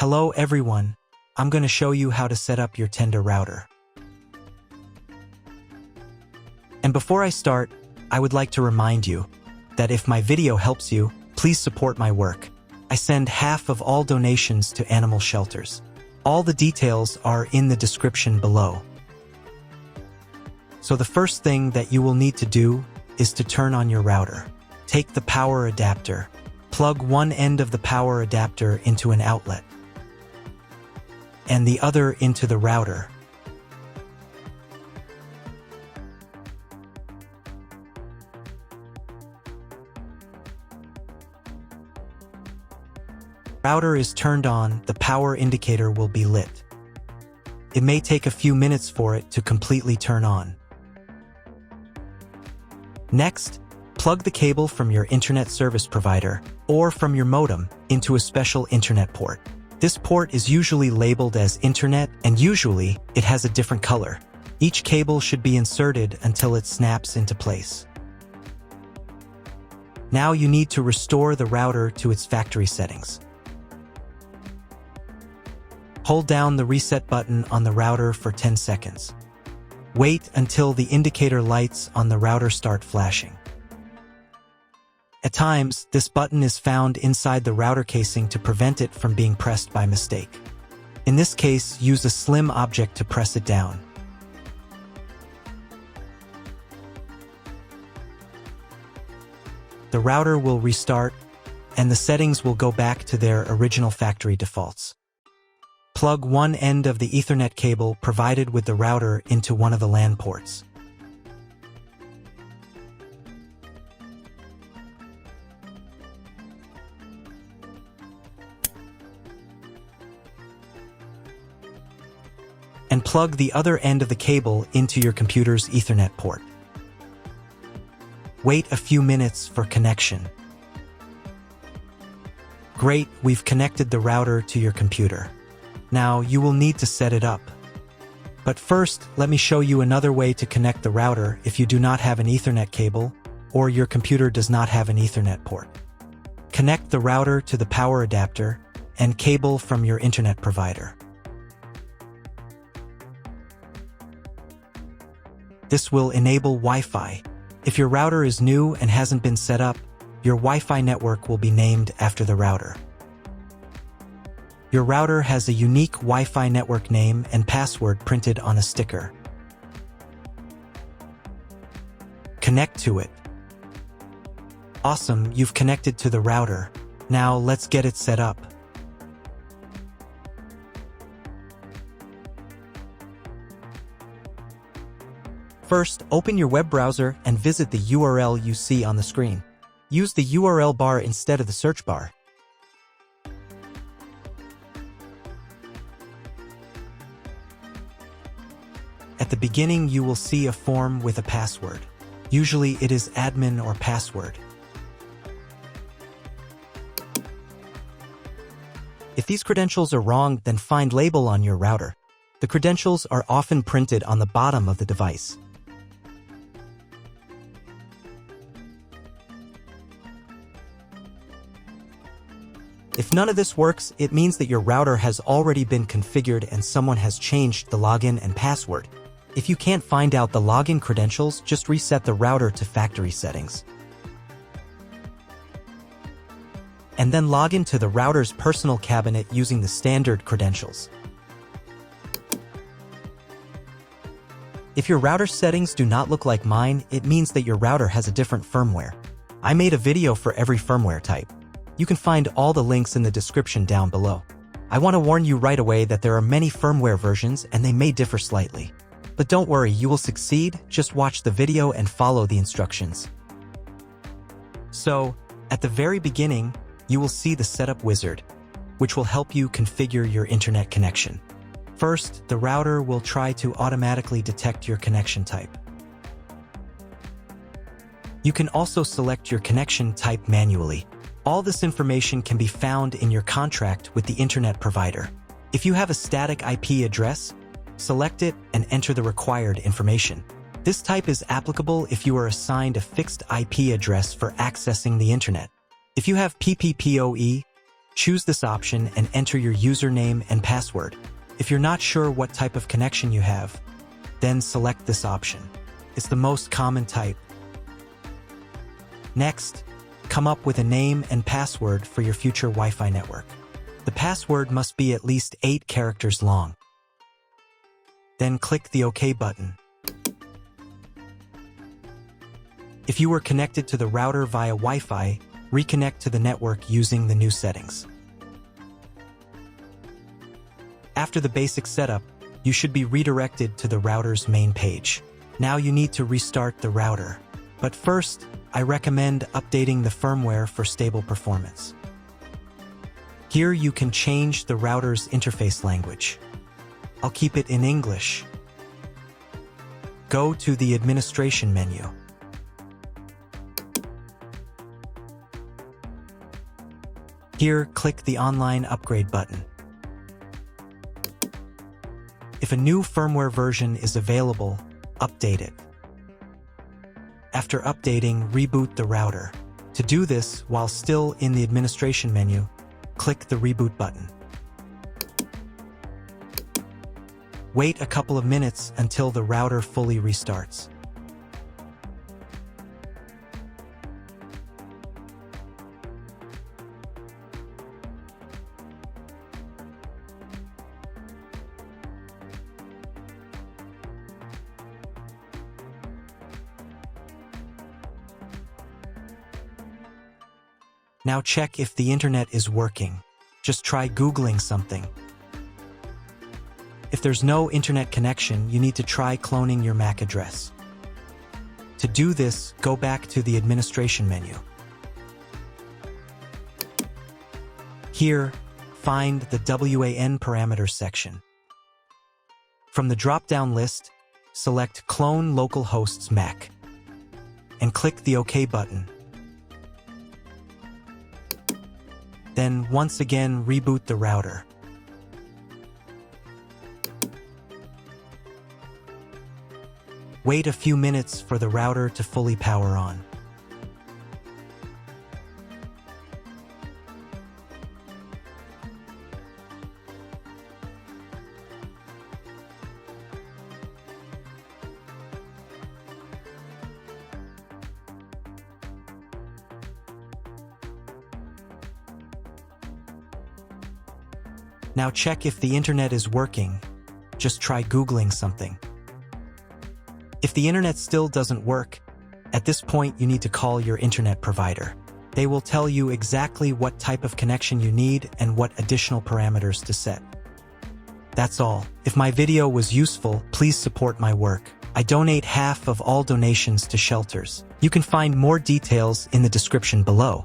Hello everyone, I'm going to show you how to set up your Tenda router. And before I start, I would like to remind you that if my video helps you, please support my work. I send half of all donations to animal shelters. All the details are in the description below. So the first thing that you will need to do is to turn on your router. Take the power adapter. Plug one end of the power adapter into an outlet and the other into the router. Router is turned on, the power indicator will be lit. It may take a few minutes for it to completely turn on. Next, plug the cable from your internet service provider or from your modem into a special internet port. This port is usually labeled as internet and usually it has a different color. Each cable should be inserted until it snaps into place. Now you need to restore the router to its factory settings. Hold down the reset button on the router for 10 seconds. Wait until the indicator lights on the router start flashing. At times, this button is found inside the router casing to prevent it from being pressed by mistake. In this case, use a slim object to press it down. The router will restart, and the settings will go back to their original factory defaults. Plug one end of the Ethernet cable provided with the router into one of the LAN ports. And plug the other end of the cable into your computer's Ethernet port. Wait a few minutes for connection. Great, we've connected the router to your computer. Now you will need to set it up. But first, let me show you another way to connect the router if you do not have an Ethernet cable or your computer does not have an Ethernet port. Connect the router to the power adapter and cable from your internet provider. This will enable Wi-Fi. If your router is new and hasn't been set up, your Wi-Fi network will be named after the router. Your router has a unique Wi-Fi network name and password printed on a sticker. Connect to it. Awesome, you've connected to the router. Now let's get it set up. First, open your web browser and visit the URL you see on the screen. Use the URL bar instead of the search bar. At the beginning, you will see a form with a password. Usually it is admin or password. If these credentials are wrong, then find label on your router. The credentials are often printed on the bottom of the device. If none of this works, it means that your router has already been configured and someone has changed the login and password. If you can't find out the login credentials, just reset the router to factory settings. And then log into the router's personal cabinet using the standard credentials. If your router settings do not look like mine, it means that your router has a different firmware. I made a video for every firmware type. You can find all the links in the description down below. I want to warn you right away that there are many firmware versions and they may differ slightly. But don't worry, you will succeed, just watch the video and follow the instructions. So, at the very beginning, you will see the setup wizard, which will help you configure your internet connection. First, the router will try to automatically detect your connection type. You can also select your connection type manually. All this information can be found in your contract with the internet provider. If you have a static IP address, select it and enter the required information. This type is applicable if you are assigned a fixed IP address for accessing the internet. If you have PPPoE, Choose this option and enter your username and password. If you're not sure what type of connection you have, then select this option. It's the most common type. Next, come up with a name and password for your future Wi-Fi network. The password must be at least 8 characters long. Then click the OK button. If you were connected to the router via Wi-Fi, reconnect to the network using the new settings. After the basic setup, you should be redirected to the router's main page. Now you need to restart the router. But first, I recommend updating the firmware for stable performance. Here you can change the router's interface language. I'll keep it in English. Go to the administration menu. Here, click the online upgrade button. If a new firmware version is available, update it. After updating, reboot the router. To do this while still in the administration menu, click the reboot button. Wait a couple of minutes until the router fully restarts. Now check if the internet is working. Just try Googling something. If there's no internet connection, you need to try cloning your MAC address. To do this, go back to the administration menu. Here, find the WAN parameters section. From the drop-down list, select Clone Localhost's MAC and click the OK button. Then once again reboot the router. Wait a few minutes for the router to fully power on. Now check if the internet is working. Just try Googling something. If the internet still doesn't work, at this point you need to call your internet provider. They will tell you exactly what type of connection you need and what additional parameters to set. That's all. If my video was useful, please support my work. I donate half of all donations to shelters. You can find more details in the description below.